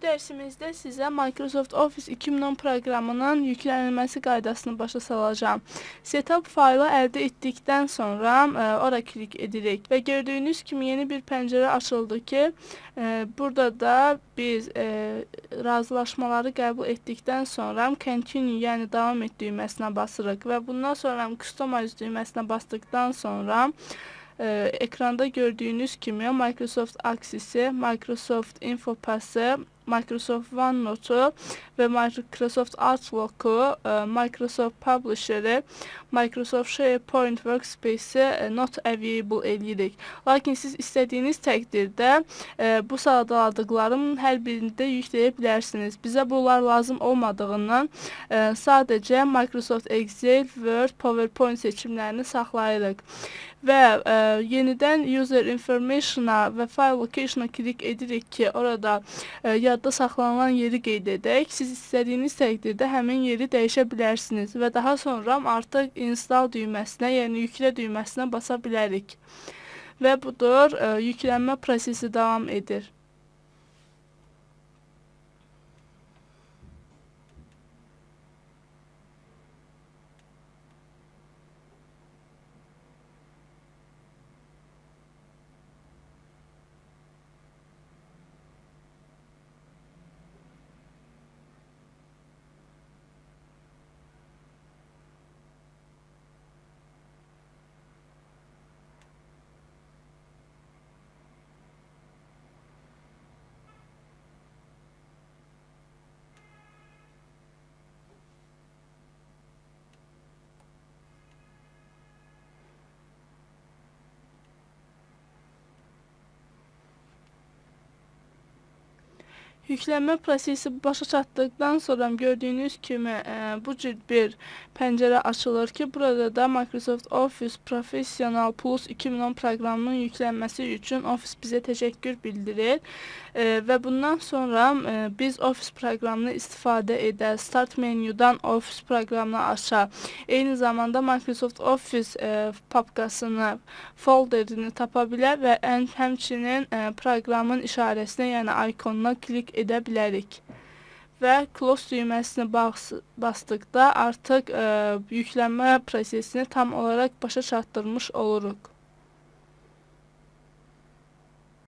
dərsimizdə sizə Microsoft Office 2010 proqramının yüklənilməsi qaydasını başa salacağım. Setup faylı əldə etdikdən sonra ora klik edirik və gördüyünüz kimi yeni bir pəncərə açıldı ki, burada da biz razılaşmaları qəbul etdikdən sonra Continue, yəni davam et düyməsinə basırıq və bundan sonra Customize düyməsinə basdıqdan sonra ekranda gördüyünüz kimi Microsoft Access'i, Microsoft Infopass'ı, Microsoft OneNote'u və Microsoft Outlook'u, Microsoft Publisher'ı, Microsoft SharePoint Workspace'i not available edirik. Lakin siz istədiyiniz təqdirdə bu sadaladıqlarım hər birini də yükləyə bilərsiniz. Bizə bunlar lazım olmadığından sadəcə Microsoft Excel, Word, PowerPoint seçimlərini saxlayırıq. Və yenidən User Information'a və File Location'a klik edirik ki, orada yadda saxlanılan yeri qeyd edək. Siz istədiyiniz təqdirdə həmin yeri dəyişə bilərsiniz və daha sonra artıq Install düyməsinə, yəni yüklə düyməsinə basa bilərik. Və budur, yüklənmə prosesi davam edir. Yüklənmə prosesi başa çatdıqdan sonra gördüyünüz kimi bu cür bir pəncərə açılır ki, burada da Microsoft Office Professional Plus 2010 proqramının yüklənməsi üçün Office bizə təşəkkür bildirir. Və bundan sonra biz Office proqramını istifadə edə, Start menyudan Office proqramını aça, eyni zamanda Microsoft Office papkasını, folderini tapa bilər və həmçinin proqramın işarəsinə, yəni ikonuna klik edə bilərik. Və Close düyməsini basdıqda artıq yüklənmə prosesini tam olaraq başa çatdırmış oluruq.